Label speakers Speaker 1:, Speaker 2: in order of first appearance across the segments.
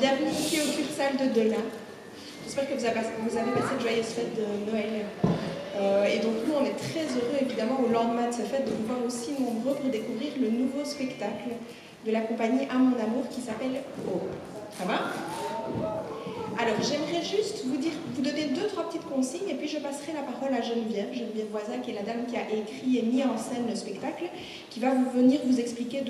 Speaker 1: bienvenue ici au Cursal de Delin. J'espère que vous avez passé de joyeuses fêtes de Noël. Et donc nous, on est très heureux, évidemment, au lendemain de ces fêtes, de vous voir aussi nombreux pour découvrir le nouveau spectacle de la compagnie À Mon Amour qui s'appelle Oh. Ça va? Alors, j'aimerais juste vous donner 2-3 petites consignes et puis je passerai la parole à Geneviève Voisin, qui est la dame qui a écrit et mis en scène le spectacle, qui va venir vous expliquer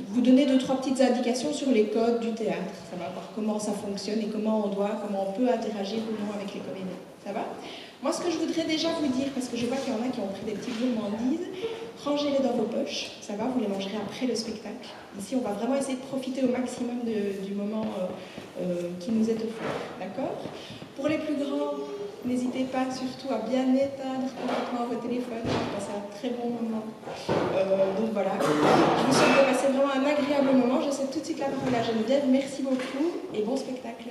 Speaker 1: vous donner 2-3 petites indications sur les codes du théâtre. Ça va voir comment ça fonctionne et comment on peut interagir ou non avec les comédiens. Ça va? Moi, ce que je voudrais déjà vous dire, parce que je vois qu'il y en a qui ont pris des petits gourmandises, rangez-les dans vos poches, ça va, vous les mangerez après le spectacle. Ici, on va vraiment essayer de profiter au maximum du moment qui nous est offert, d'accord? Pour les plus grands, n'hésitez pas surtout à bien éteindre complètement vos téléphones, passer un très bon moment. Donc voilà, je vous souhaite de passer vraiment un agréable moment. Je cède tout de suite la parole à Geneviève. Merci beaucoup et bon spectacle.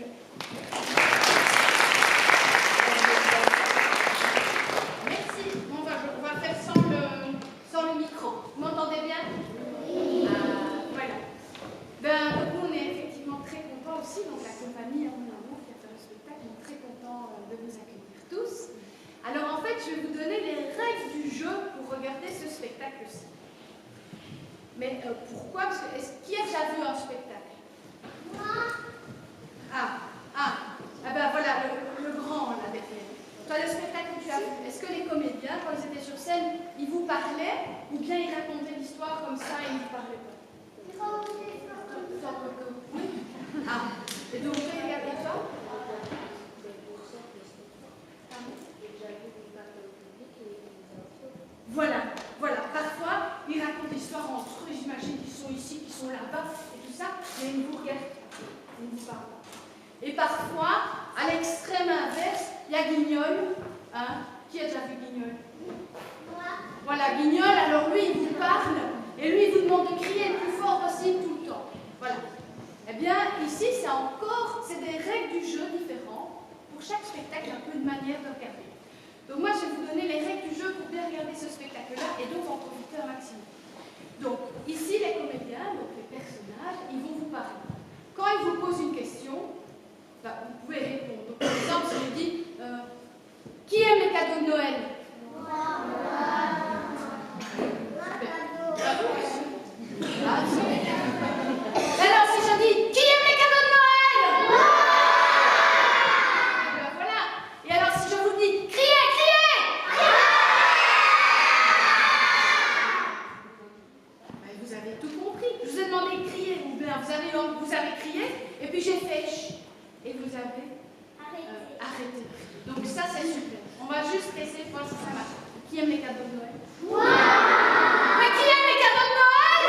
Speaker 2: Donc la compagnie À Mon Amour qui a fait le spectacle, on est très content de vous accueillir tous. Alors en fait, je vais vous donner les règles du jeu pour regarder ce spectacle-ci. Mais pourquoi? Parce que qui a déjà vu un spectacle? Moi. Ben voilà, le grand là derrière. Toi, le spectacle que tu as vu, est-ce que les comédiens, quand ils étaient sur scène, ils vous parlaient ou bien ils racontaient l'histoire comme ça et ils ne vous parlaient pas? Ils racontaient l'histoire comme ça. Oui. Et donc, vous regardez ça? Voilà. Parfois, ils racontent l'histoire entre eux. J'imagine qu'ils sont ici, qu'ils sont là-bas, et tout ça, mais ils ne vous regardent pas. Ils ne vous parlent pas. Et parfois, à l'extrême inverse, il y a Guignol. Qui a déjà vu Guignol? Moi. Voilà, Guignol, alors lui, il vous parle, et lui, il vous demande de crier le plus fort possible tout le temps. Voilà. Eh bien, ici, c'est des règles du jeu différentes. Pour chaque spectacle, un peu de manière de regarder. Donc moi, je vais vous donner les règles du jeu pour bien regarder ce spectacle-là et donc en profiter un maximum. Donc, ici, les comédiens, donc les personnages, ils vont vous parler. Quand ils vous posent une question, vous pouvez répondre. Donc, par exemple, si je dis qui aime les cadeaux de Noël? Alors, si je dis qui aime les cadeaux de Noël? Ben voilà. Et alors, si je vous dis criez, criez! Ben, vous avez tout compris. Je vous ai demandé de crier. Vous avez crié, et puis j'ai fait chut. Et vous avez arrêté. Donc ça, c'est super. On va juste essayer de voir si ça marche. Qui aime les cadeaux de Noël? Mais qui aime les cadeaux de Noël?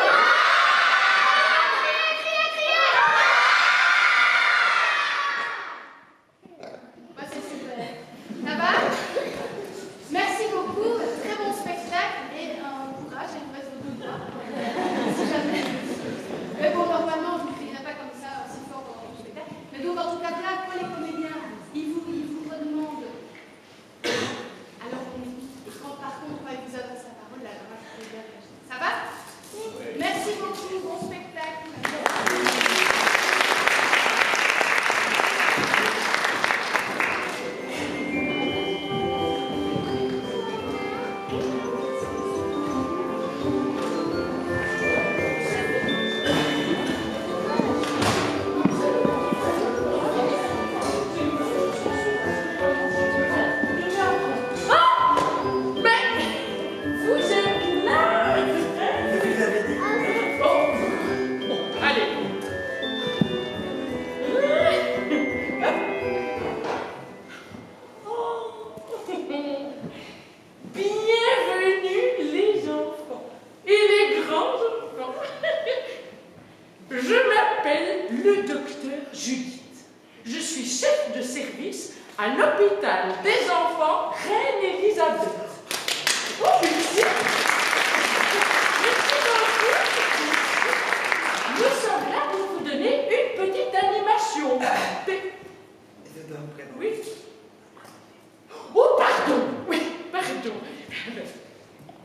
Speaker 2: C'est super. Ça va? Merci beaucoup. Très bon spectacle et courage. Et il vous reste vos doigts. Si jamais. Mais bon, normalement, vous ne crierez pas comme ça si fort pendant le spectacle. Mais donc, en tout cas, là, pour les comédiens, ils vous redemandent. Alors, et quand par contre, ils vous adressent la parole, là, je vais bien réagir. Ça va? Merci beaucoup. Bon spectacle.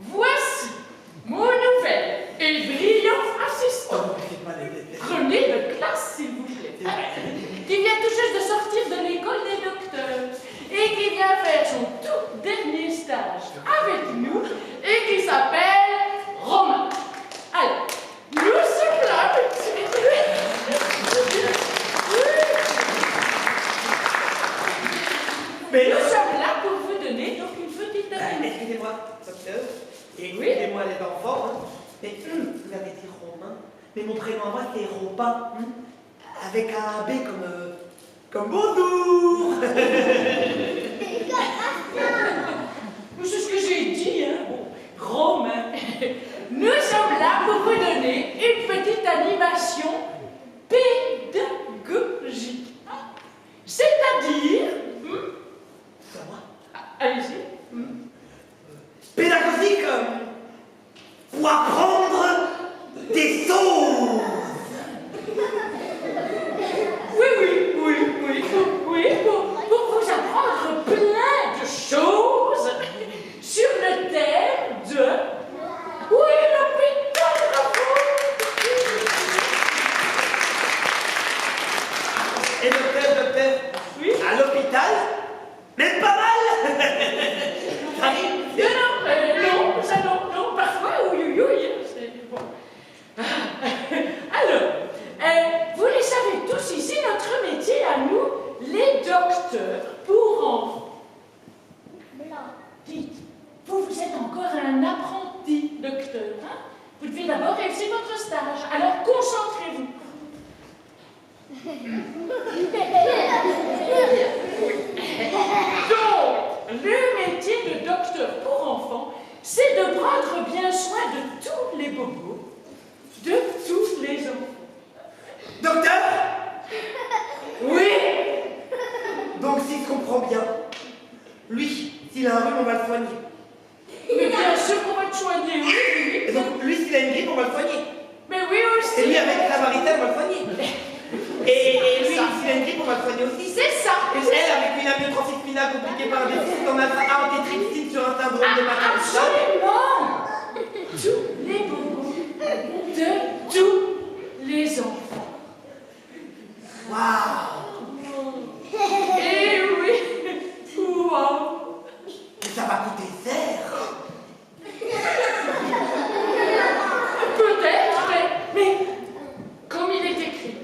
Speaker 3: Voici mon nouvel et brillant assistant. Prenez de classe, s'il vous plaît.
Speaker 4: excusez-moi, docteur, et
Speaker 3: Oui.
Speaker 4: excusez-moi les enfants, hein, mais vous avez dit Romain, mais mon prénom à moi c'est Robin, hein, avec un B comme bonjour.
Speaker 3: C'est ce que j'ai dit, hein. Bon, Romain. Nous sommes là pour vous donner une petite animation pédagogique. C'est-à-dire...
Speaker 4: C'est à moi.
Speaker 3: Allez-y.
Speaker 4: Pédagogique pour apprendre des choses.
Speaker 3: Oui, pour vous apprendre plein de choses sur le thème de... Oui, l'hôpital.
Speaker 4: Et docteur,
Speaker 3: Oui.
Speaker 4: à l'hôpital, même pas mal. J'arrive.
Speaker 3: Non, parfois, oui, c'est bon. Alors, vous les savez tous ici, notre métier à nous, les docteurs pour enfants. Dites, vous êtes encore un apprenti docteur, hein? Vous devez d'abord réussir votre stage, alors concentrez-vous. Donc, le métier de docteur pour enfants, c'est de prendre bien soin de tous les bobos, de tous les enfants.
Speaker 4: Docteur.
Speaker 3: Oui.
Speaker 4: Donc si je comprends bien, lui, s'il a un rhume, on va le soigner.
Speaker 3: Mais bien sûr qu'on va te soigner, oui.
Speaker 4: Et donc lui, s'il a une grippe, on va le soigner.
Speaker 3: Mais oui aussi.
Speaker 4: Et lui, avec la varicelle, on va le soigner. Et lui, s'il a une grippe, on va le soigner aussi.
Speaker 3: C'est ça.
Speaker 4: Et elle, avec une amyotrophie spinale compliquée par un déficit en antitrypsine sur un syndrome de Macan.
Speaker 3: Absolument. Tous les bobos, de tous les enfants.
Speaker 4: Waouh.
Speaker 3: Eh oui. Waouh.
Speaker 4: Ça va coûter cher.
Speaker 3: Peut-être, mais comme il est écrit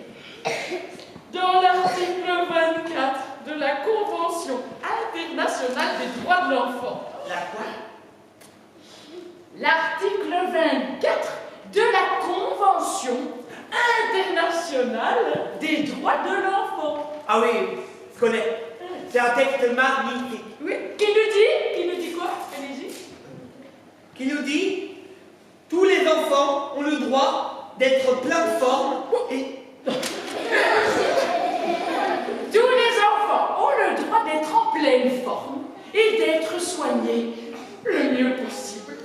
Speaker 3: dans l'article 24 de la Convention internationale des droits de l'enfant.
Speaker 4: La quoi?
Speaker 3: L'article 24 de la Convention internationale des droits de l'enfant.
Speaker 4: Ah oui, je connais. C'est un texte magnifique.
Speaker 3: Oui, qui nous dit quoi? Allez-y.
Speaker 4: Qui nous dit tous les enfants ont le droit d'être plein de forme et...
Speaker 3: Tous les enfants ont le droit d'être en pleine forme et d'être soignés le mieux possible.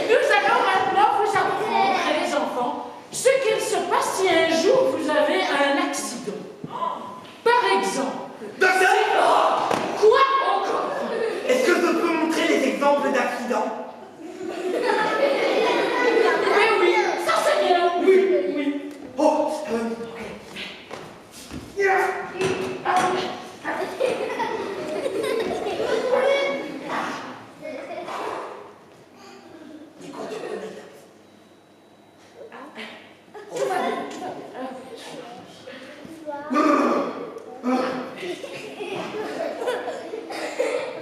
Speaker 3: Nous allons maintenant vous apprendre, les enfants, ce qu'il se passe si un jour vous avez un accident. Par exemple...
Speaker 4: Docteur!
Speaker 3: Quoi encore?
Speaker 4: Est-ce que je peux montrer les exemples d'accidents?
Speaker 3: Mais oui, ça c'est bien. Oui.
Speaker 4: Oh, ok. Écoute, je connais la
Speaker 3: Tout va bien.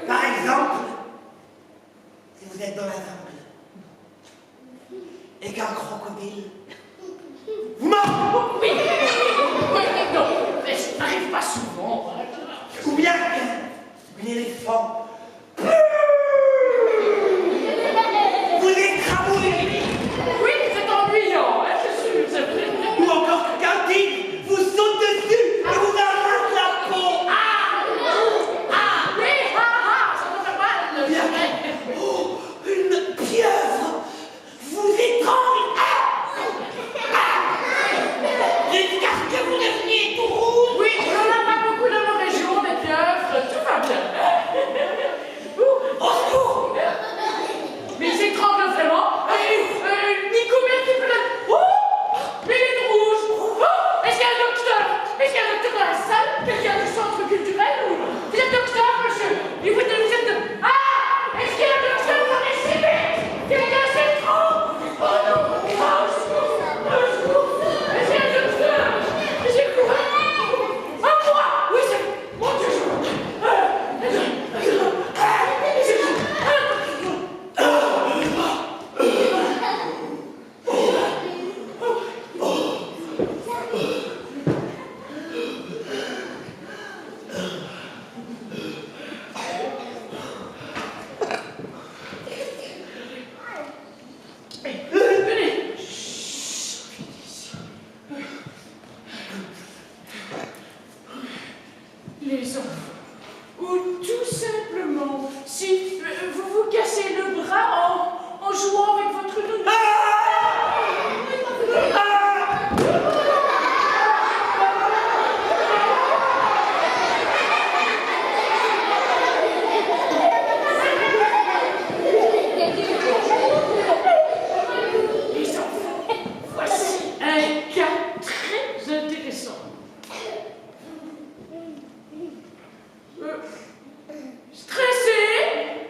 Speaker 4: Par exemple, si vous êtes dans la jungle et qu'un crocodile vous mord,
Speaker 3: Oui. Non, mais ça n'arrive pas souvent.
Speaker 4: ou bien qu'un éléphant vous écrabouille,
Speaker 3: Oui, c'est ennuyant, hein, je suis, c'est vrai.
Speaker 4: ou encore qu'un tigre vous saute dessus et vous arrache la peau.
Speaker 3: Oui, ça me fait mal.
Speaker 4: Bien. Oh, une pieuvre vous étrangle jusqu'à ce que vous deveniez tout rouge.
Speaker 3: Oui, on n'en a pas beaucoup dans nos régions, des pieuvres, tout va bien.
Speaker 4: Au secours.
Speaker 3: Mais ils s'étranglent vraiment. Nico, merci peut-être. Oh, mais il est rouge. Oh, est-ce qu'il y a un docteur? Est-ce qu'il y a un docteur dans la salle? Quelqu'un du centre culturel? Ou... Vous êtes docteur, monsieur? Et vous êtes de... Ah, est-ce qu'il y a un docteur dans les civiques? Quelqu'un s'étrangle? Oh non. Oh, je souffre. les enfants. Ou tout simplement, si vous vous cassez le bras en jouant avec votre nounou. Les enfants, voici un cas très intéressant. Stressé,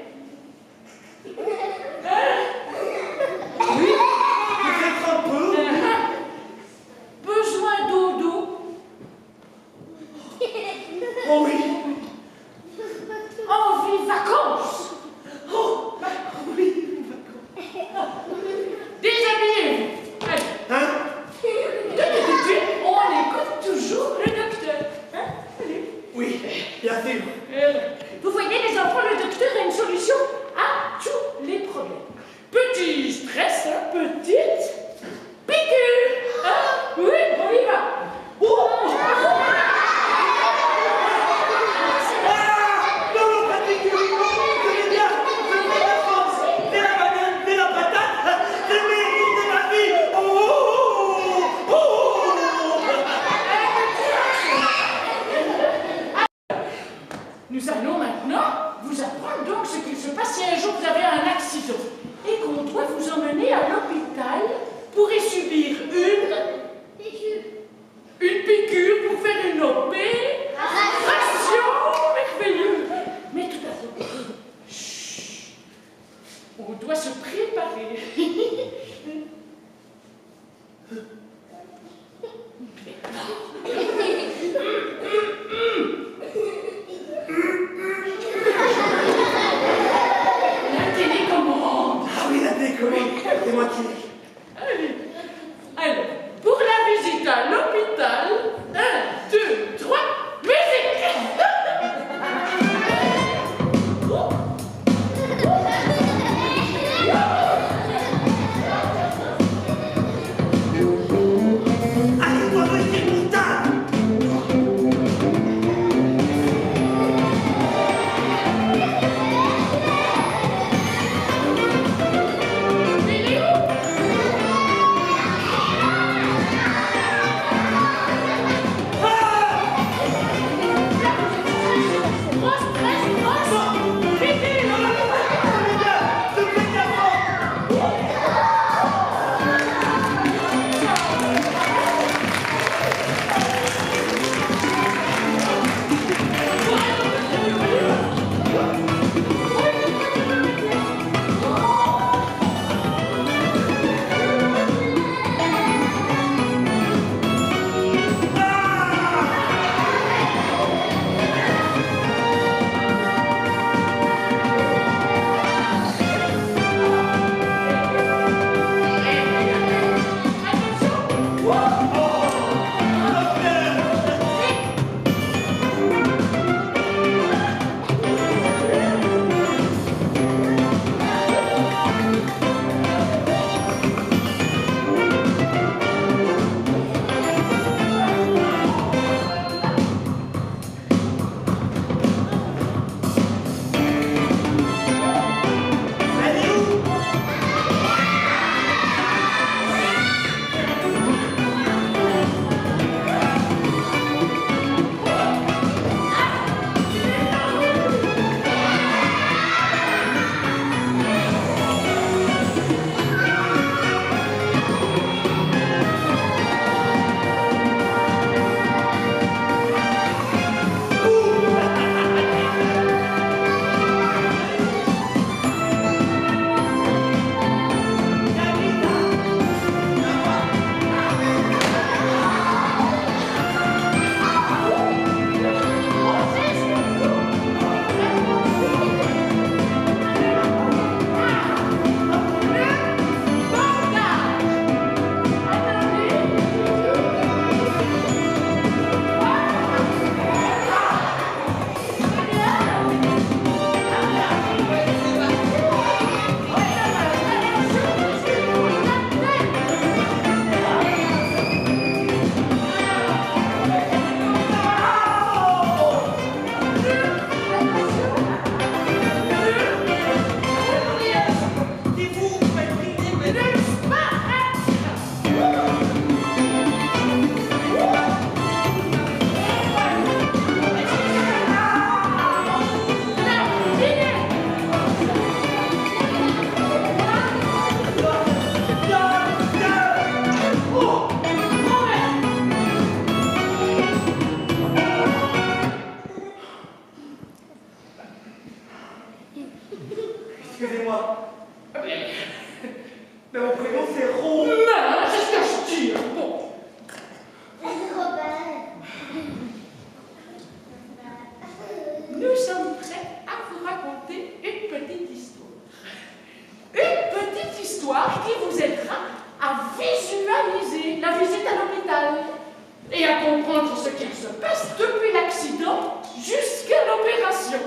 Speaker 3: qu'il se passe depuis l'accident jusqu'à l'opération.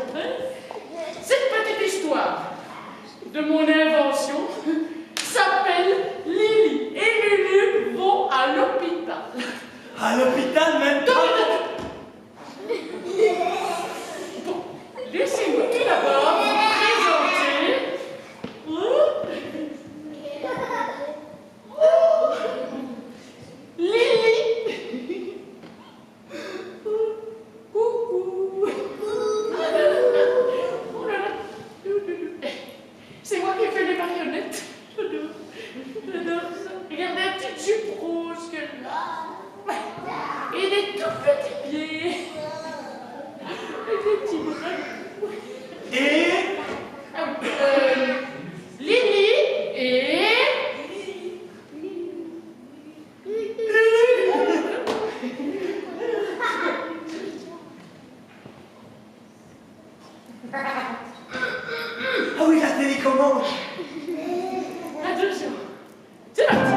Speaker 3: Cette petite histoire de mon invention s'appelle Lily et Lulu vont à l'hôpital.
Speaker 4: À l'hôpital même pas.
Speaker 3: Bon, laissez-moi tout d'abord vous présenter. Lily. Coucou. Oh là là. C'est moi qui ai fait les marionnettes. J'adore ça. Regardez la petite jupe rouge qu'elle a. Et des tout petits pieds. Et des petits bras.
Speaker 4: Et
Speaker 3: Lily et...
Speaker 4: ah oui, la télécommande.
Speaker 3: Attention. C'est parti.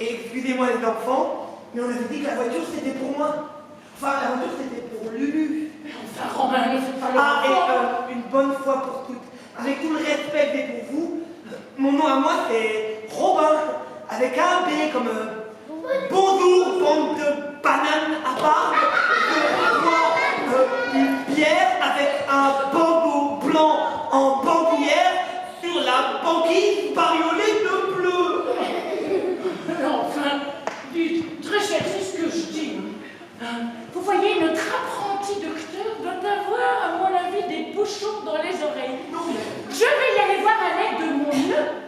Speaker 4: Excusez-moi les enfants, mais on avait dit que la voiture c'était pour moi. Enfin, la voiture c'était pour Lulu.
Speaker 3: Enfin, Romain, ne fais pas le
Speaker 4: Ah,
Speaker 3: rapport.
Speaker 4: et une bonne fois pour toutes, avec tout le respect que j'ai pour vous, mon nom à moi c'est Robin, avec un B comme bonjour, bande de bananes à part. Une bière avec un bandeau blanc en bandoulière sur la banquise bariolée de bleu.
Speaker 3: Enfin, dites, très cher, c'est ce que je dis. Vous voyez, notre apprenti docteur doit avoir, à mon avis, des bouchons dans les oreilles. Je vais y aller voir à l'aide de mon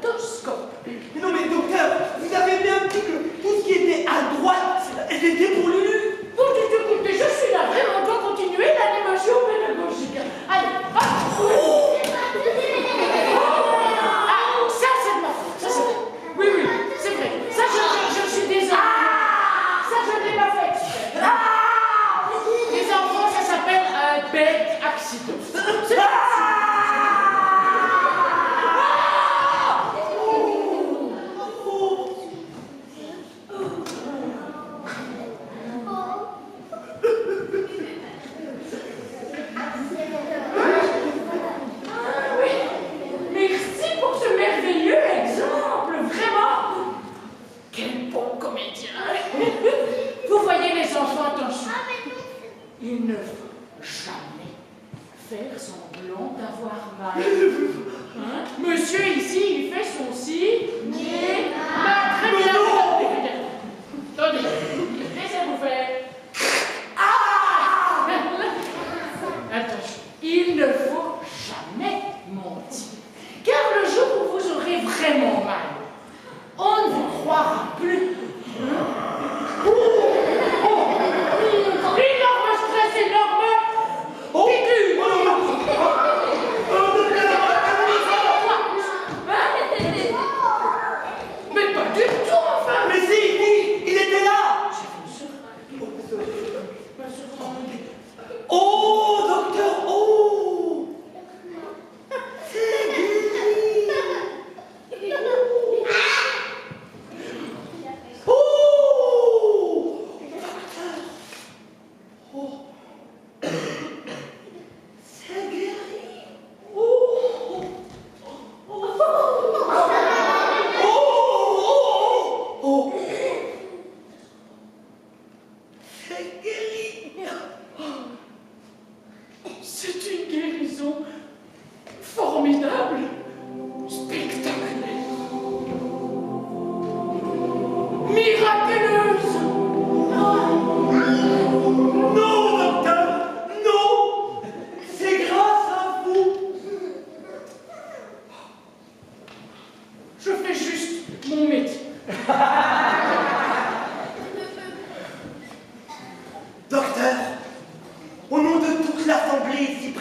Speaker 3: otoscope.
Speaker 4: Mais non mais docteur, vous avez bien dit que tout ce qui était à droite, c'était pour Lulu.
Speaker 3: Bon, écoutez, je suis là vraiment, on doit continuer l'animation pédagogique. Allez, hop. Ah, ça c'est de ma faute, ça c'est... Oui, c'est vrai. Ça, je suis désolée. Ça, je ne l'ai pas fait exprès. Les enfants, ça s'appelle un bête accident. C'est pas merci pour ce merveilleux exemple, vraiment. Quel bon comédien. Vous voyez les enfants, attention. Il ne faut jamais faire semblant d'avoir mal. Hein? Monsieur ici, il fait son si, mais... très bien. Attendez, laissez-vous faire. Ah! Attention, il ne faut jamais mentir. Car le jour où vous aurez vraiment mal, on ne vous croira plus. Énorme stress, énorme piqûre.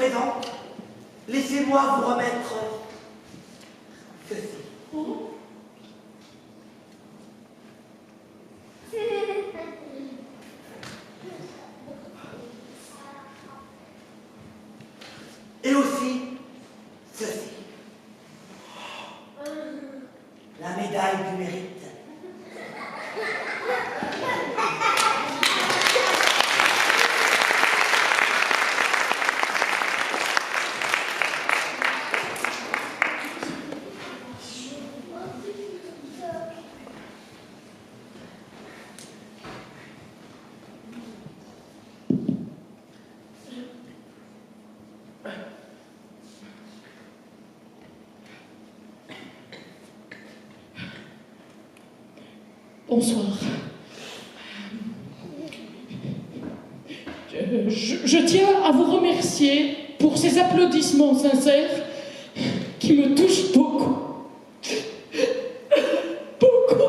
Speaker 4: présent, laissez-moi vous remettre ceci. Et aussi ceci. La médaille du mérite.
Speaker 3: Bonsoir. Je tiens à vous remercier pour ces applaudissements sincères qui me touchent beaucoup. Beaucoup.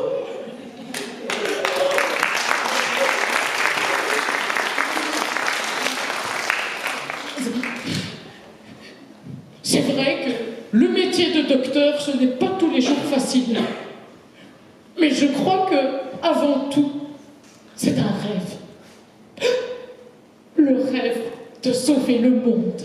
Speaker 3: C'est vrai que le métier de docteur, ce n'est pas tous les jours facile. Mais je crois que, avant tout, c'est un rêve. Le rêve de sauver le monde.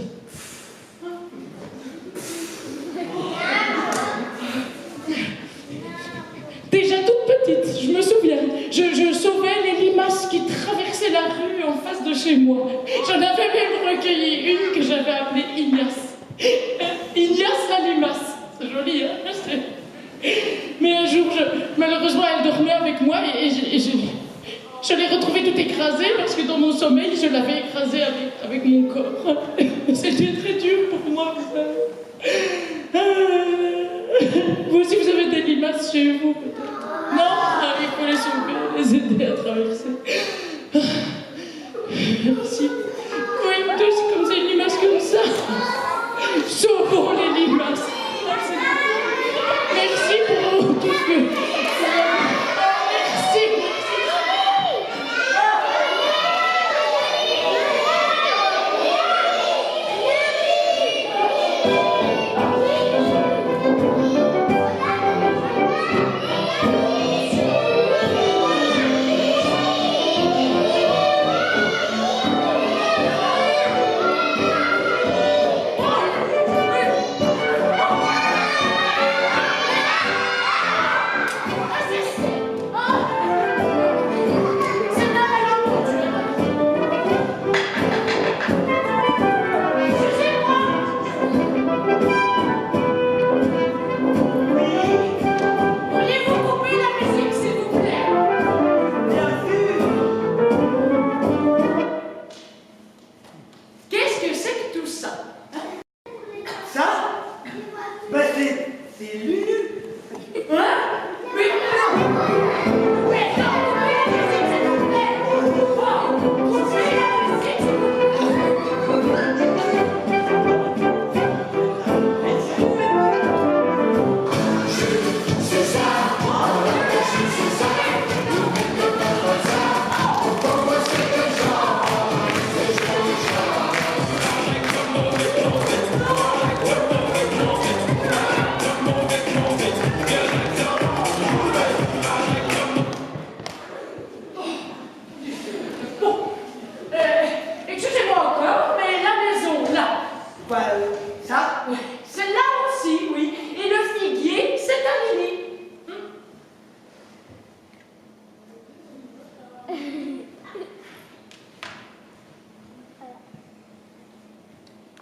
Speaker 3: Déjà toute petite, je me souviens, je sauvais les limaces qui traversaient la rue en face de chez moi. J'en avais même recueilli une que j'avais appelée Ignace. Ignace la limace. C'est joli, hein? Mais un jour, malheureusement, elle dormait avec moi et je l'ai retrouvée toute écrasée parce que dans mon sommeil, je l'avais écrasée avec mon corps. C'était très dur pour moi. Vous aussi, vous avez des limaces chez vous, peut-être? Non? Ah, il faut les sauver, les aider à traverser. Merci. Oui, c'est comme ça, une limace comme ça. Sauvons les limaces. Merci pour tout ce que... Merci.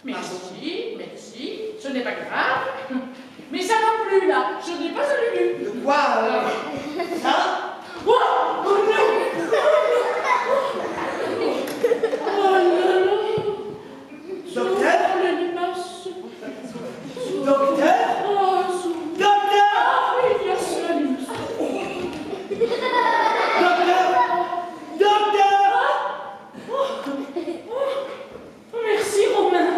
Speaker 3: Merci, merci, ce n'est pas grave. Mais ça non plus, là, je n'ai pas vu.
Speaker 4: De quoi ça
Speaker 3: Oh, oh non. Oh là là.
Speaker 4: Docteur
Speaker 3: Les limaces.
Speaker 4: Docteur
Speaker 3: Oh,
Speaker 4: Docteur
Speaker 3: ah oui, il y a ça, les limaces.
Speaker 4: Docteur
Speaker 3: Merci, Romain.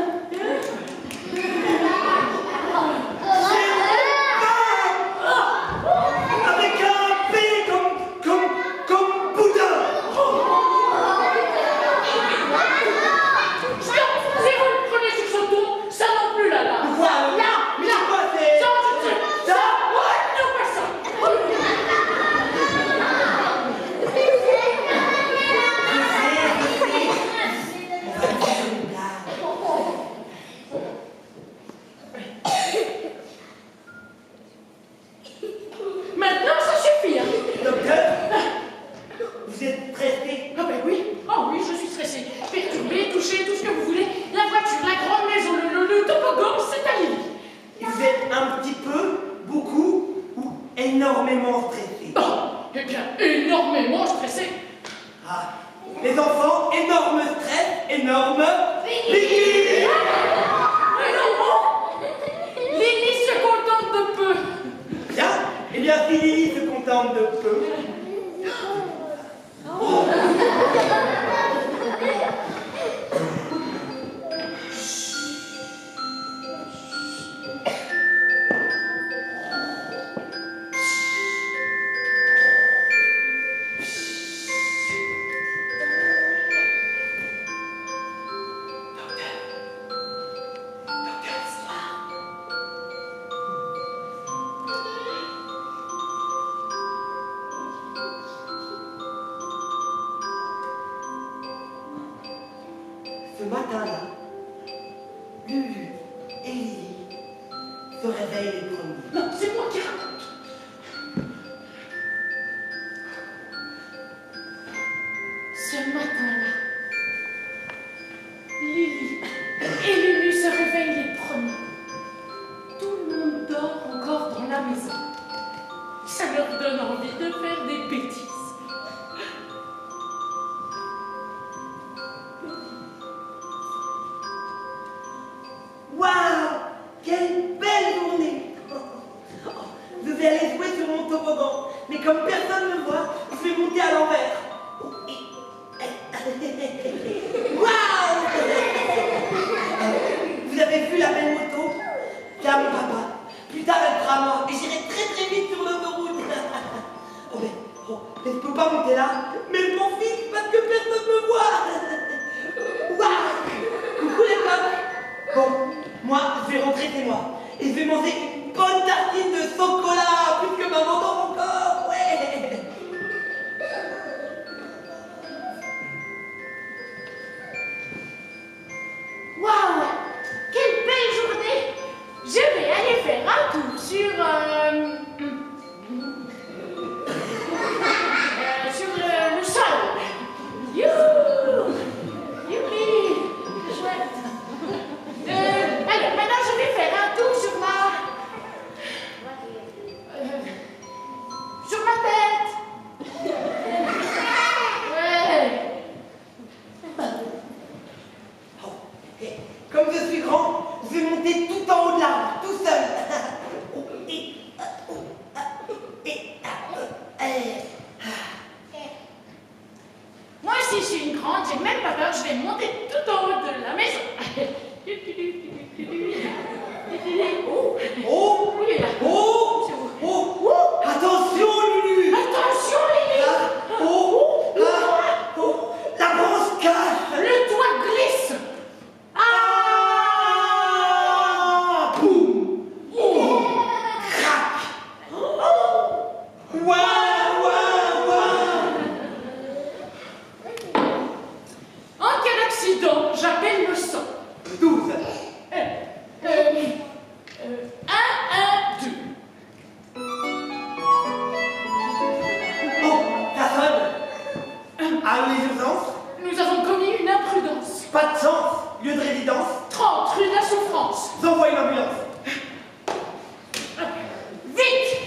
Speaker 4: Avec un P comme réveille les premiers.
Speaker 3: Non, c'est moi qui raconte. Ce matin-là, Lily et Lulu se réveillent les premiers. Tout le monde dort encore dans la maison. Ça leur donne envie de faire des bêtises.
Speaker 4: Waouh! Quelle belle journée! Je vais aller jouer sur mon toboggan, mais comme personne ne me voit, je vais monter à l'envers. Waouh! Vous avez vu la belle moto? C'est à mon papa. Plus tard, elle sera à moi et j'irai très très vite sur l'autoroute. Mais je peux pas monter là. Mais je m'en fiche parce que personne ne me voit. Waouh! Coucou les copains. Bon, moi, je vais rentrer chez moi et je vais manger une bonne tartine de chocolat puisque maman dort encore. Ouais.
Speaker 3: Waouh! Quelle belle journée! Je vais aller faire un tour sur le sol. Youhou! Youpi! Chouette! Alors, maintenant, je vais faire un tour sur ma tête. Ouais.
Speaker 4: Comme je suis grand, je vais monter tout en haut de l'arbre, tout seul.
Speaker 3: Moi aussi, je suis une grande, j'ai même pas peur, je vais monter tout en haut de la maison. Oh,
Speaker 4: Oh,
Speaker 3: où il est là?
Speaker 4: oh, oh, attention Lulu.
Speaker 3: Attention, Lily!
Speaker 4: La branche cache.
Speaker 3: Le toit glisse!
Speaker 4: Ah, boum, crac. Ouah.
Speaker 3: En quel accident j'appelle le sang?
Speaker 4: 12.
Speaker 3: 1, 1, 2.
Speaker 4: Oh, ça sonne. À les urgences.
Speaker 3: Nous avons commis une imprudence.
Speaker 4: Pas de chance. Lieu de résidence.
Speaker 3: 30 rue de la Souffrance.
Speaker 4: J'envoie une ambulance.
Speaker 3: Vite!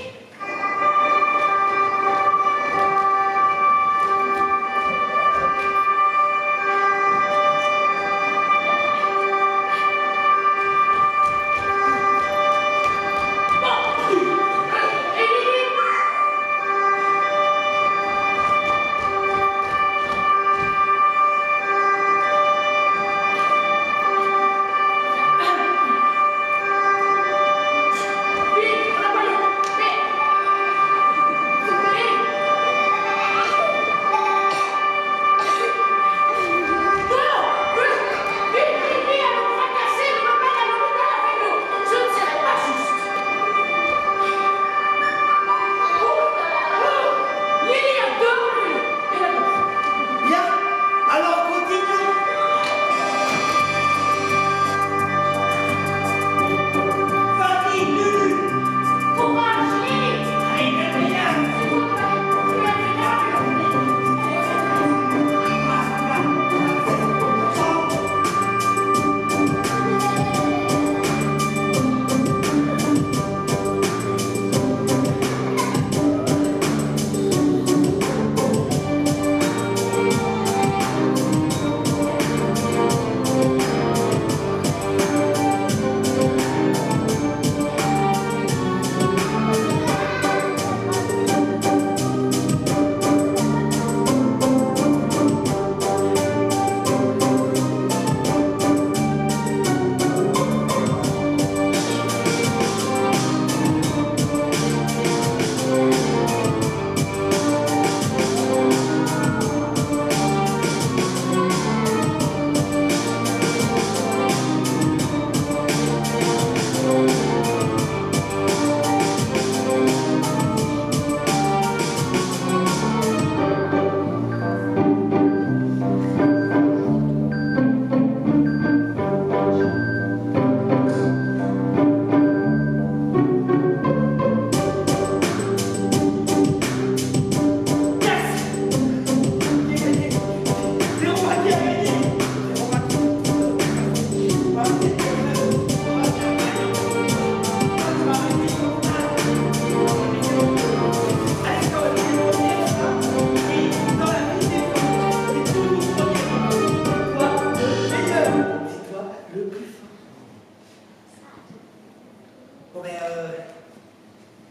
Speaker 4: Bon, ben,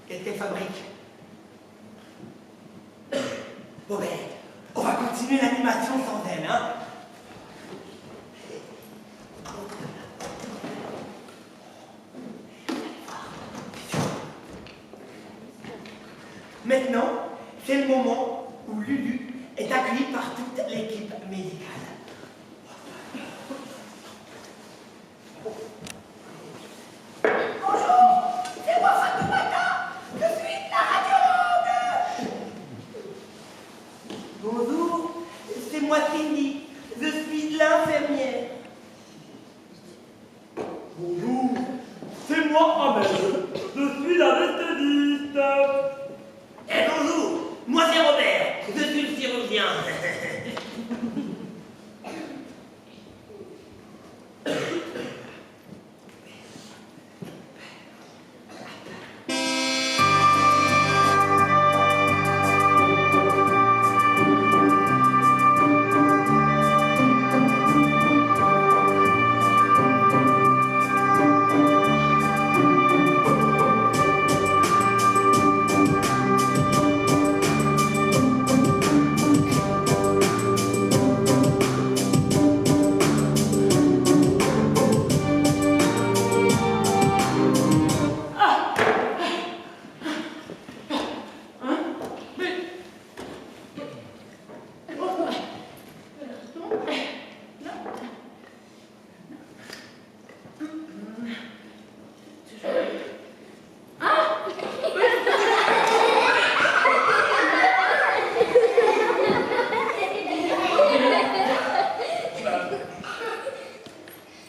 Speaker 4: qu'est-ce qu'elle fabrique? Bon, ben, on va continuer l'animation sans elle, hein? Maintenant, c'est le moment où Lulu est accueillie par toute l'équipe médicale.
Speaker 5: Bonjour, c'est moi Fatoumata, je suis la radiologue.
Speaker 4: Bonjour, c'est moi Cindy, je suis l'infirmière.
Speaker 6: Bonjour, c'est moi Ahmed, je suis l'anesthésiste.
Speaker 4: Et bonjour, moi c'est Robert, je suis le chirurgien.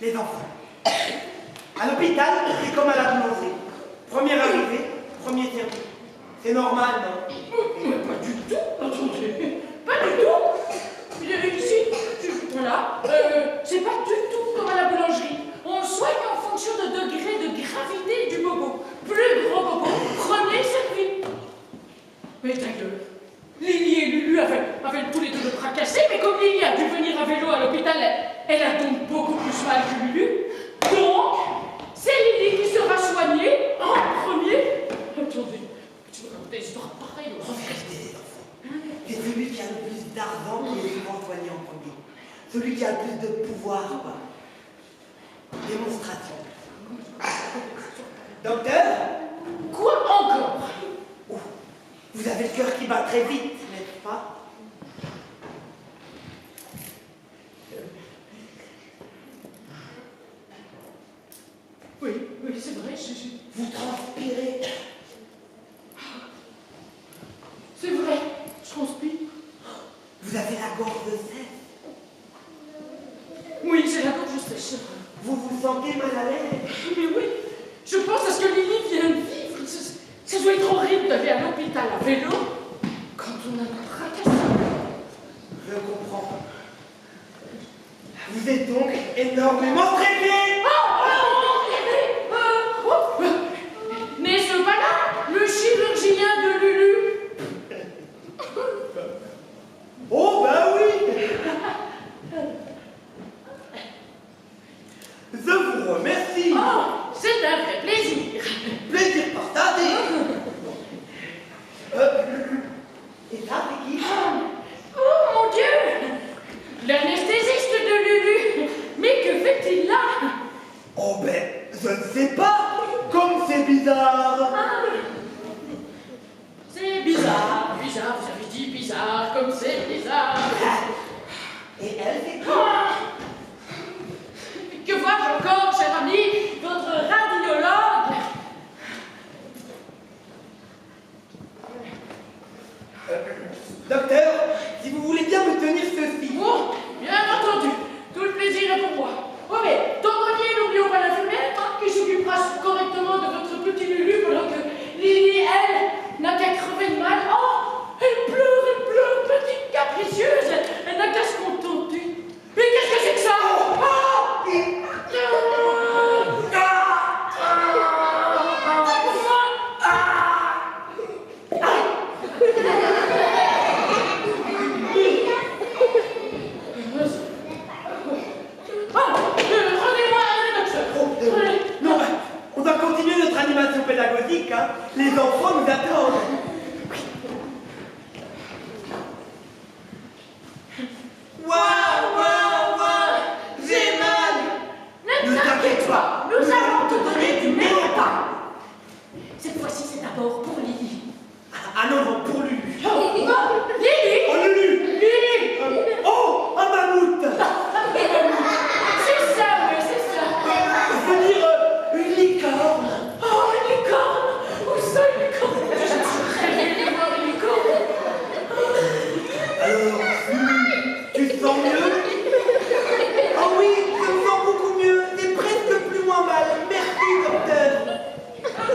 Speaker 4: Les enfants. À l'hôpital, c'est comme à la boulangerie. Première arrivée, premier service. C'est normal, non?
Speaker 3: Pas du tout, attendez. Pas du tout. Ici, voilà, c'est pas du tout comme à la boulangerie. On soigne en fonction de degré de gravité du bobo. Plus gros bobo, premier servi. Mais ta gueule. Lily et Lulu avaient tous les deux le bras cassé, mais comme Lily a dû venir à vélo à l'hôpital, elle a donc beaucoup plus mal que Lulu. Donc, c'est Lily qui sera soignée en premier. Attendez, tu me racontes des histoires pareilles.
Speaker 4: Regardez les enfants. C'est celui qui a le plus d'argent qui est souvent soigné en premier. Celui qui a le plus de pouvoir, quoi. Démonstration. Docteur?
Speaker 3: Quoi encore?
Speaker 4: Oh, vous avez le cœur qui bat très vite, n'est-ce pas?
Speaker 3: Oui, c'est vrai,
Speaker 4: Vous transpirez.
Speaker 3: c'est vrai, je transpire.
Speaker 4: Vous avez la gorge sèche.
Speaker 3: Oui, j'ai la gorge sèche.
Speaker 4: Vous vous sentez mal à l'aise.
Speaker 3: Mais oui, je pense à ce que Lily vient de vivre. Ça doit être horrible d'aller à l'hôpital à vélo quand on a un fracassé.
Speaker 4: Je comprends. Vous êtes donc énormément stressé.
Speaker 3: N'est-ce pas là le chirurgien de Lulu?
Speaker 4: Oh, ben oui. Je vous remercie.
Speaker 3: Oh, c'est un vrai plaisir.
Speaker 4: Plaisir partagé. Et ça, c'est qui?
Speaker 3: Oh mon Dieu, l'anesthésiste de Lulu. Mais que fait-il là?
Speaker 4: Oh, ben, je ne sais pas. Comme c'est bizarre.
Speaker 3: C'est bizarre, vous avez dit bizarre, comme c'est bizarre.
Speaker 4: Et elle, c'est qui?
Speaker 3: Que vois-je encore, cher ami, votre radiologue?
Speaker 4: Docteur, si vous voulez bien me tenir ceci.
Speaker 3: Oh, bien entendu, tout le plaisir est pour moi. Oh, mais Tongonier, n'oublions pas l'infirmière, qui s'occupera correctement de votre petit Lulu pendant que Lily, elle, n'a qu'à crever de mal. Oh, elle pleure, petite capricieuse, elle n'a qu'à se contenter. Mais qu'est-ce
Speaker 4: pédagogique, hein. Les enfants nous attendent. Waouh, waouh, waouh, j'ai mal.
Speaker 3: Ne t'inquiète pas, nous allons te donner du méopa.
Speaker 5: Cette fois-ci, c'est d'abord pour Lily.
Speaker 4: Ah non, non, pour Lulu.
Speaker 3: Lily!
Speaker 6: Oh, Lulu!
Speaker 3: Lily!
Speaker 6: Oh, un mammouth!
Speaker 3: C'est ça, oui, c'est ça.
Speaker 4: Je veux dire, une licorne.
Speaker 3: Oh, une licorne! Où ça, une licorne? Je suis très bien de voir une licorne.
Speaker 4: Alors, tu te sens mieux? Oh oui, je me sens beaucoup mieux. C'est presque plus moins mal. Merci, docteur.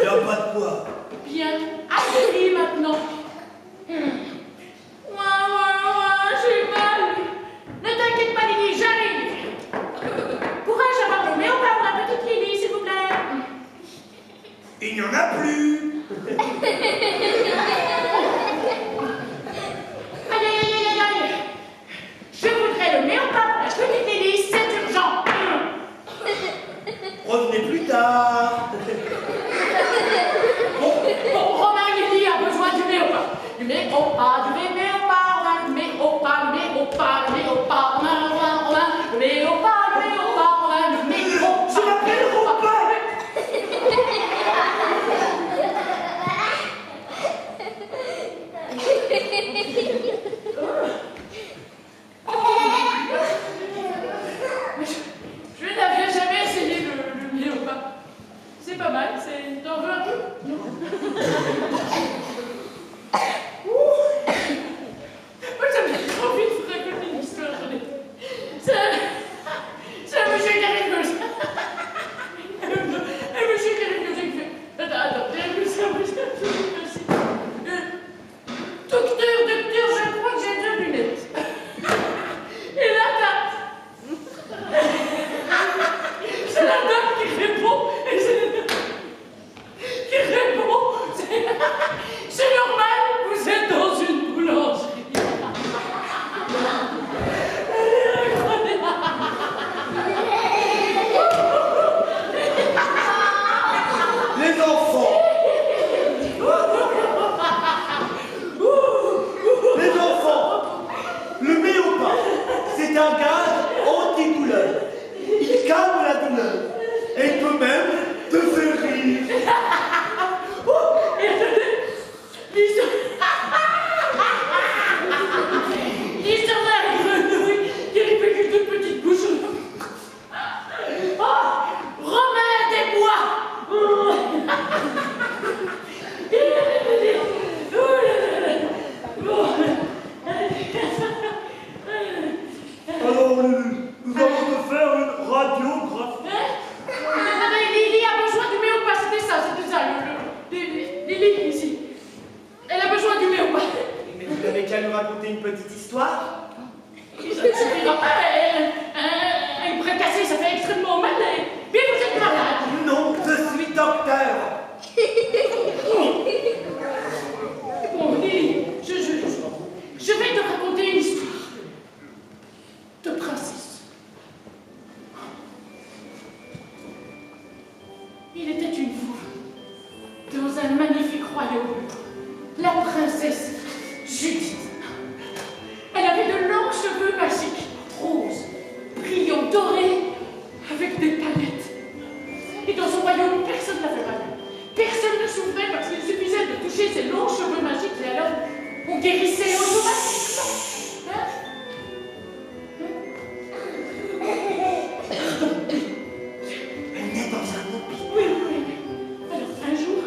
Speaker 4: Y a pas de quoi.
Speaker 3: Bien, allez maintenant. Ouah, j'ai mal. Ne t'inquiète pas, Lily, j'arrive. Pourrais-je avoir le méopa pour la petite Lily, s'il vous plaît?
Speaker 6: Il n'y en a plus!
Speaker 3: Aïe, aïe, aïe, aïe, aïe. Je voudrais le méopa pour la petite Lily, c'est urgent.
Speaker 4: Revenez plus tard.
Speaker 3: Bon, Romain, Lily a besoin du méopa. Du méopa, Romain, du méopa, Romain, Romain, le méopa, Romain, le méopa.
Speaker 6: Je m'appelle Robin!
Speaker 3: Je n'avais jamais essayé le méopa. C'est pas mal, t'en veux un peu? Non. Moi, j'avais trop envie de vous raconter une histoire. C'est un monsieur qui arrive comme ça. Un monsieur qui arrive comme ça qui fait. Attends, j'ai vu ça, merci. Docteur, je crois que j'ai deux lunettes. Et là, c'est la dame qui répond. Et c'est la dame qui répond. C'est normal, vous êtes dans une boulangerie.
Speaker 4: Les enfants. Les enfants. Le méopa, c'est un gaz antidouleur. Il calme la douleur. Et peut même te faire rire.
Speaker 3: L'histoire de la grenouille qui réplique une toute petite bouche. Oh, Romain des Bois.
Speaker 6: Alors, Lulu, nous allons te faire une radiographie.
Speaker 3: Lily a besoin du méopa, c'était ça. Lily, ici. Elle a besoin du méopa.
Speaker 4: Mais vous n'avez qu'à nous raconter une petite histoire.
Speaker 3: Ça ne suffira pas. Elle pourrait casser, ça fait extrêmement mal. Mais vous êtes malade.
Speaker 4: Non, je suis docteur.
Speaker 3: Bon, Lily, je vais te raconter une histoire de princesse. Il était une fois, dans un magnifique royaume, la princesse Judith. Elle avait de longs cheveux magiques, roses, brillants, dorés, avec des paillettes. Et dans son royaume, personne n'avait mal. Personne ne souffrait parce qu'il suffisait de toucher ses longs cheveux magiques et alors on guérissait automatiquement. Hein?
Speaker 4: On est dans un hôpital.
Speaker 3: Oui. Alors un jour,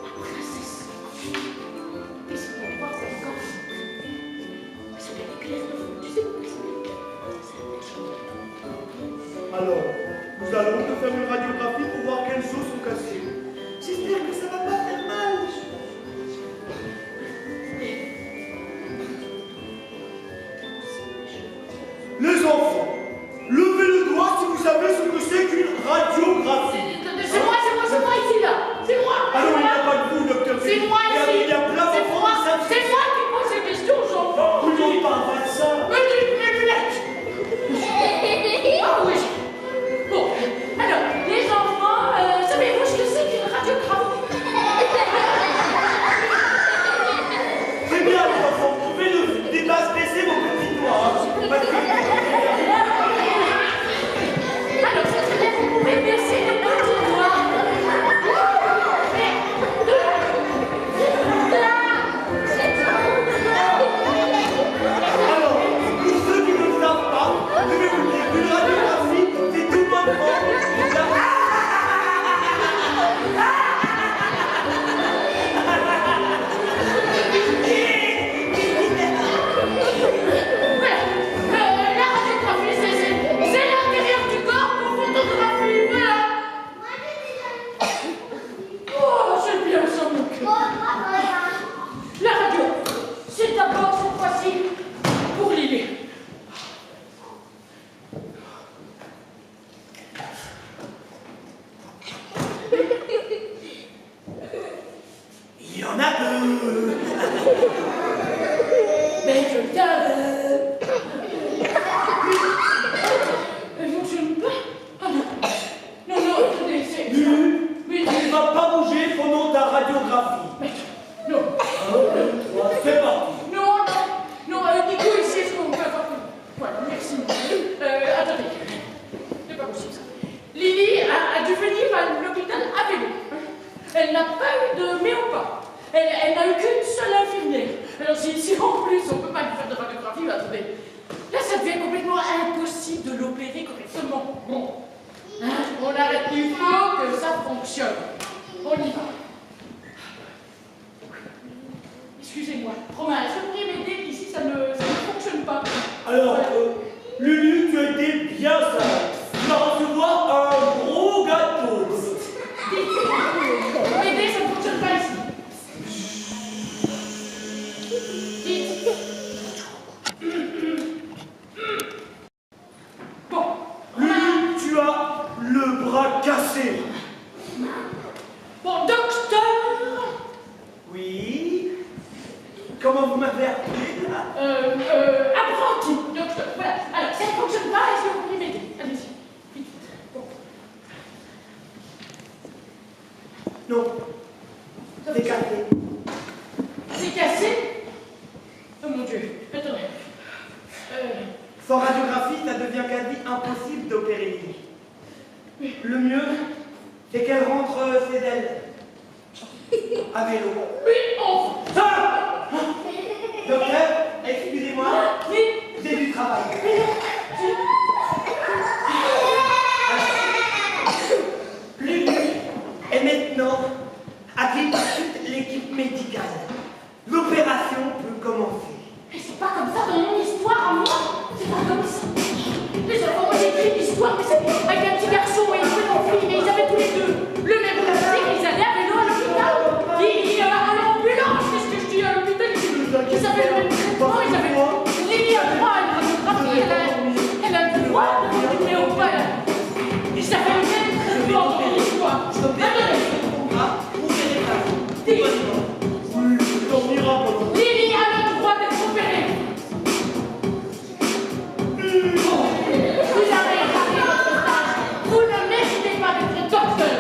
Speaker 3: la princesse décide de voir sa corps. Elle s'appelle Claire de Fou. Tu sais pourquoi elle s'appelle?
Speaker 6: Alors, nous allons te faire une radiographie pour voir quelles choses sont cassées.
Speaker 4: J'espère que ça va pas faire mal.
Speaker 6: Lulu,
Speaker 3: Oui.
Speaker 6: tu ne vas pas bouger pendant ta radiographie.
Speaker 3: Mais, non.
Speaker 6: 1, 2, 3, c'est parti.
Speaker 3: Non, Nico, ici, est-ce qu'on peut avoir... Voilà, merci. Attendez. C'est pas possible, ça. Lily a dû venir à l'hôpital à vélo. Elle n'a pas eu de méopa. Elle n'a eu qu'une seule infirmière. Alors si en plus on ne peut pas lui faire de radiographie, attendez. Là, ça devient complètement impossible de l'opérer correctement. Bon. Hein, on arrête, il faut que ça fonctionne. On y va. Excusez-moi. Romain, est-ce que vous pourriez m'aider? Ici, ça ne fonctionne pas.
Speaker 6: Alors, Lulu, tu as été bien sage. Tu vas recevoir un gros gâteau.
Speaker 3: M'aider, ça ne fonctionne pas ici. Dites. Bon.
Speaker 6: Lulu, tu as le bras cassé.
Speaker 3: Bon, docteur.
Speaker 6: Oui. Comment vous m'avez appelé là?
Speaker 3: Apprenti, docteur. Voilà. Alors, ça ne fonctionne pas, est-ce que vous pouvez m'aider? Allez-y. Vite. Bon.
Speaker 6: Non. C'est cassé.
Speaker 3: C'est cassé? Oh mon Dieu. Attendez.
Speaker 4: Sans radiographie, ça devient quasi impossible d'opérer Lily. Le mieux, c'est qu'elle rentre chez elle. À vélo.
Speaker 3: Oui, on...
Speaker 4: Ah! Docteur, excusez-moi,
Speaker 3: Oui.
Speaker 4: j'ai du travail. Lulu est maintenant acquis par toute l'équipe médicale. L'opération peut commencer.
Speaker 3: Mais c'est pas comme ça dans mon histoire à moi. C'est pas comme ça. Les enfants, moi j'ai écrit une histoire, mais c'est avec un petit garçon et une petite fille, et ils avaient tous les deux le même plastique, ils allaient à vélo à l'hôpital. À l'ambulance, qu'est-ce que je dis à l'hôpital? Ils avaient le même traitement, ils avaient... Lily a droit à une radiographie, elle a le droit de continuer au pas. Ils avaient le même traitement dans mon histoire.
Speaker 6: Oui, tu dormiras pendant.
Speaker 3: Lily a le droit d'être opérée. Vous avez raté votre stage. Vous ne méritez pas d'être docteur.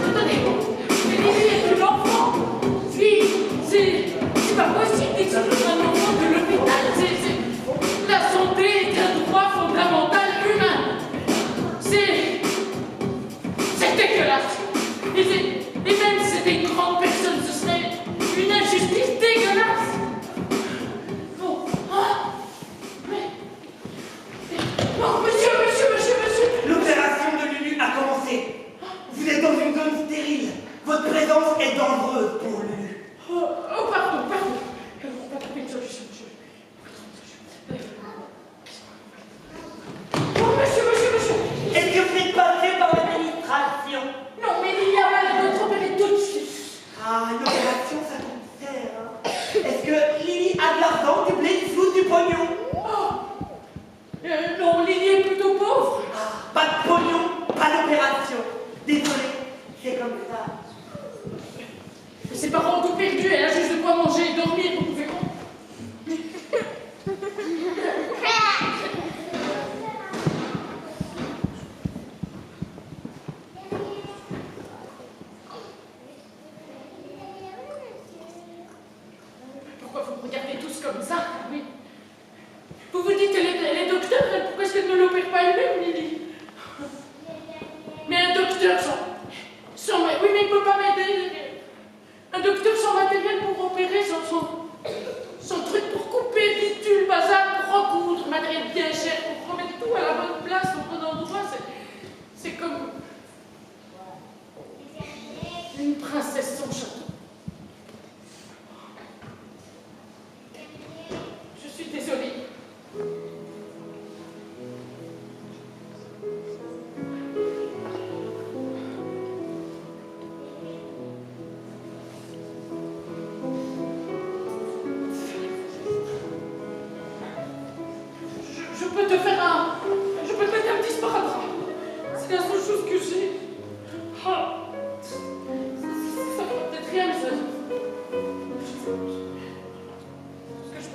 Speaker 3: Attendez, Lily est une enfant. C'est pas possible d'exclure un enfant de l'hôpital. La santé est un droit fondamental humain. C'est dégueulasse. Et même si c'était une grande personne, ce serait une injustice dégueulasse. Bon. Ah. Mais... Non, monsieur.
Speaker 4: L'opération de Lulu a commencé. Vous êtes dans une zone stérile. Votre présence est dangereuse pour Lulu.
Speaker 3: Oh, pardon. On va trouver une solution, monsieur. Oh, monsieur.
Speaker 4: Est-ce que vous êtes passé par l'administration?
Speaker 3: Non, mais il y a mal d'autres opérer tout de suite.
Speaker 4: Ah, l'opération, ça coûte cher, hein. Est-ce que Lily a de l'argent, du blé, du flou, du pognon?
Speaker 3: Non, Lily est plutôt pauvre.
Speaker 4: Ah, pas de pognon, pas d'opération. Désolé, c'est comme ça.
Speaker 3: Ses parents ont tout perdu, elle a juste de quoi manger et dormir, vous pouvez comprendre. Pourquoi vous me regardez tous comme ça? Oui. Vous vous dites elle est docteur, pourquoi est-ce qu'elle ne l'opère pas elle-même, Lily? Mais un docteur sans... Oui, mais il ne peut pas m'aider. Un docteur sans matériel pour opérer, sans truc pour couper, bitume, bazar, pour recoudre, matériel bien cher, pour remettre tout à la bonne place, au bon endroit, c'est comme une princesse sans château. Je suis désolée. Je peux te mettre un petit sparadrap. C'est la seule chose que j'ai. Ah. Ça fera peut-être rien, mais ça... Ce que je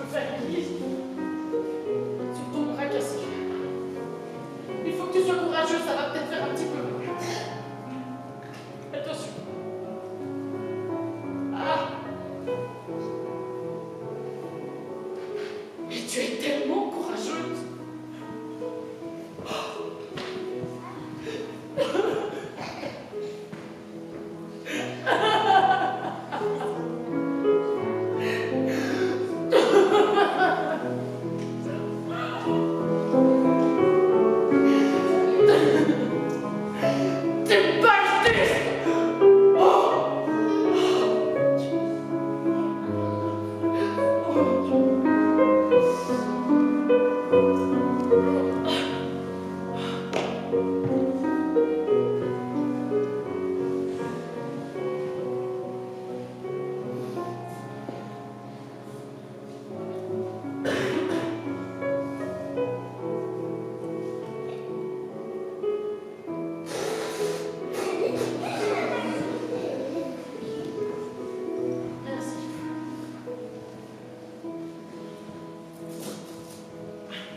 Speaker 3: tu es tellement courageuse. C'est pas juste.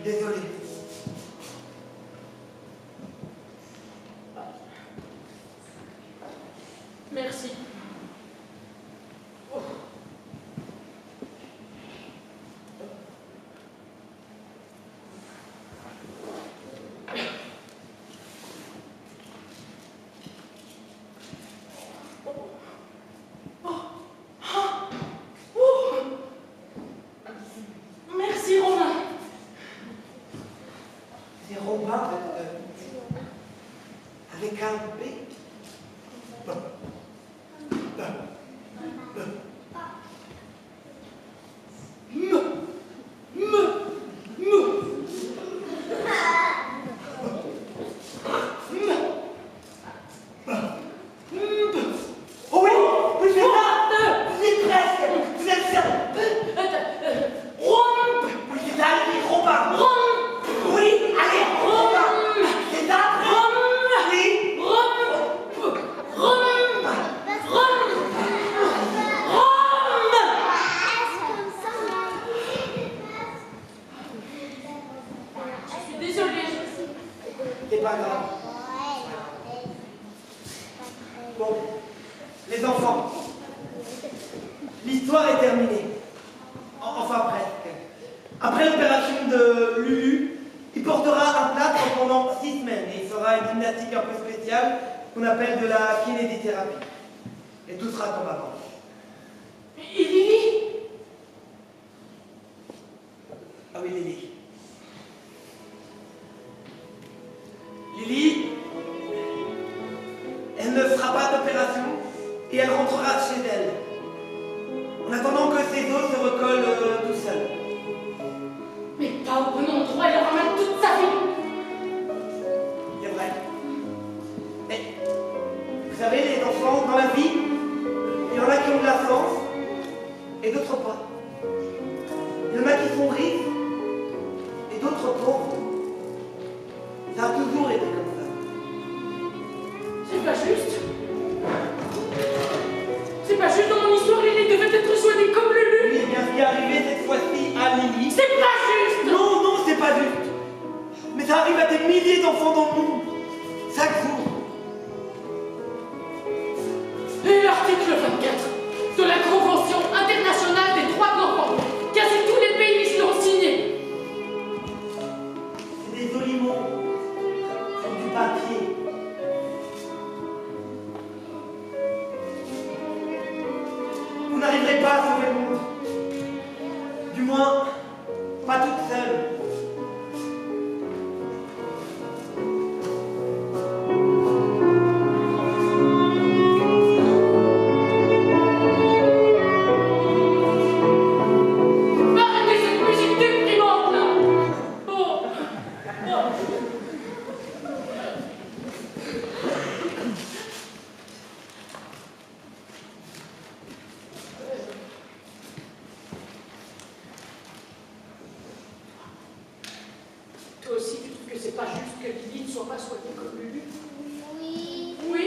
Speaker 4: Désolé.
Speaker 3: Merci. Merci, Romain.
Speaker 4: C'est Robin avec un B. Oh oui, vous êtes là, vous êtes presque, vous êtes ça. Oui, c'est arrivé, Robin. Oui, allez, Robin. C'est ça, oui.
Speaker 3: Je suis désolée.
Speaker 4: C'est pas grave. Bon, les enfants, l'histoire est terminée. Enfin presque. Après l'opération de Lulu, il portera un plâtre pendant 6 semaines et il fera une gymnastique un peu spéciale qu'on appelle de la kinésithérapie. Et tout sera comme avant.
Speaker 3: Et Lily?
Speaker 4: Ah oui, Lily. Lily, elle ne fera pas d'opération et elle rentrera chez elle. En attendant que ses os se recollent tout seuls.
Speaker 3: Mais pas au bon endroit, il aura mal toute sa vie.
Speaker 4: C'est vrai. Mais, vous savez, les enfants, dans la vie, il y en a qui ont de la chance et d'autres pas. Il y en a qui sont riches et d'autres pauvres. Ça a toujours été comme ça.
Speaker 3: C'est pas juste. C'est pas juste, dans mon histoire, Lily devait être soignée comme Lulu.
Speaker 4: Oui, eh bien, ce qui est arrivé cette fois-ci à Lily.
Speaker 3: C'est pas juste.
Speaker 4: Non, non, c'est pas juste. Mais ça arrive à des milliers d'enfants dans le monde. Chaque jour.
Speaker 3: Et l'article 24 de la Convention internationale des droits de l'enfant. Quasi tous les pays l'ont signé.
Speaker 4: C'est des jolis mots sur du papier. Vous n'arriverez pas à sauver le monde. Du moins, pas toute seule.
Speaker 3: Arrêtez cette musique déprimante là. Oh. Toi aussi, tu trouves que c'est pas juste que Lily ne soit pas soignée comme Lulu?
Speaker 5: Oui.
Speaker 3: Oui.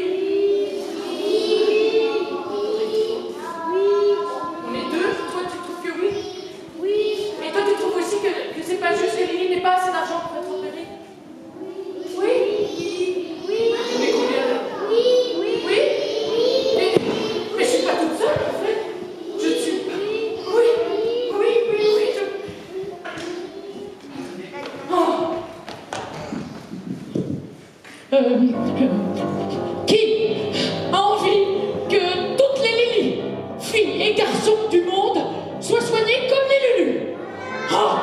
Speaker 3: On est deux. Toi, tu trouves que oui?
Speaker 5: Oui.
Speaker 3: Et toi, tu trouves aussi que c'est pas juste que Lily n'ait pas assez d'argent pour être opérée? Oui. Mais combien là? Oui. Mais je suis pas toute seule en fait. Je suis. Oui. Qui a envie que toutes les Lili, filles et garçons du monde, soient soignés comme les Lulus? Oh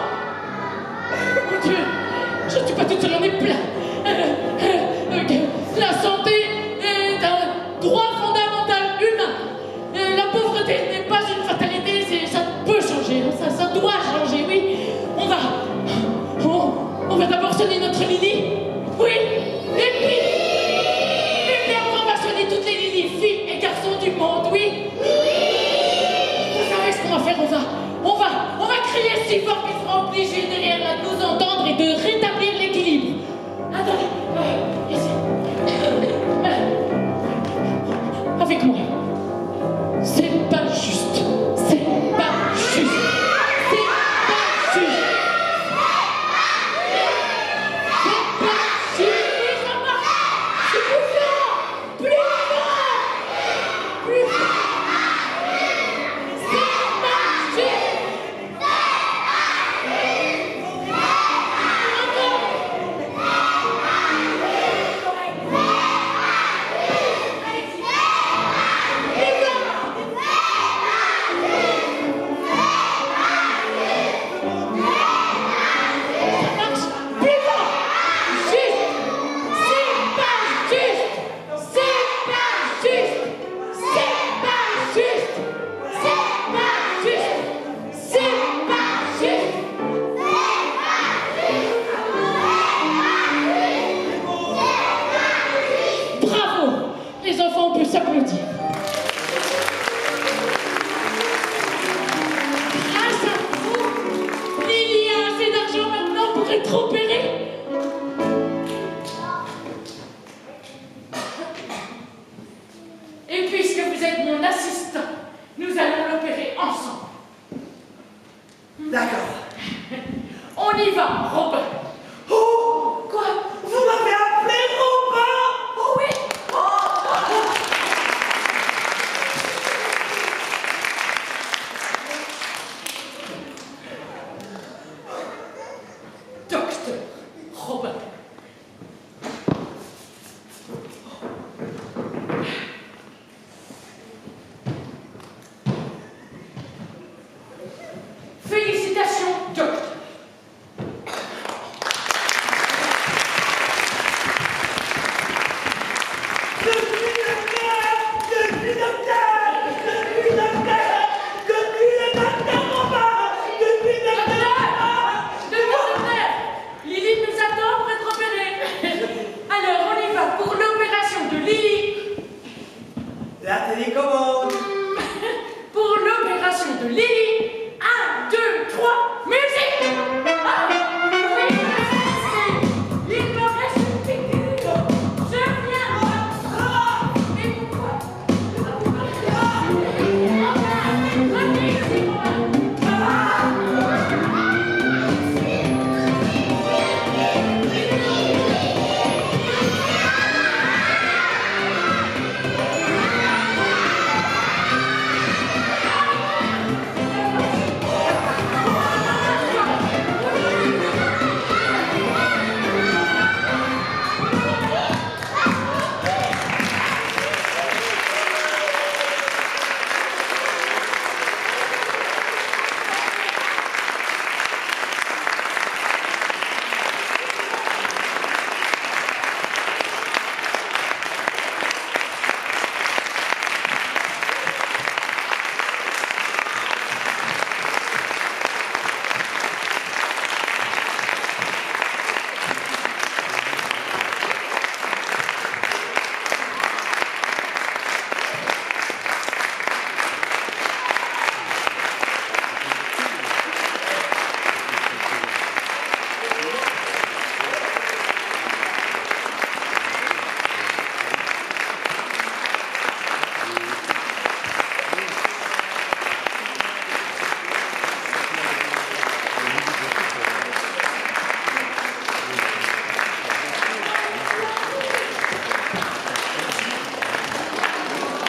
Speaker 3: mon Dieu, je ne suis pas toute seule, on est plein. La santé est un droit fondamental humain. La pauvreté n'est pas une fatalité, ça peut changer, ça doit changer, oui. On va d'abord soigner notre Lili, oui. Et puis on va soigner toutes les Lili, filles et garçons du monde, oui. Vous savez ce qu'on va faire? On va crier si fort qu'ils seront obligés derrière là de nous entendre et de rétablir l'équilibre. Attendez, ici. Avec moi. C'est pas juste. C'est pas juste. C'est pas juste. C'est pas juste. Oui, ça marche. C'est plus fort. Plus fort. Plus fort. C'est pas juste. S'applaudir. Grâce à vous, il y a assez d'argent maintenant pour être opéré. Et puisque vous êtes mon assistant, nous allons l'opérer ensemble.
Speaker 4: D'accord.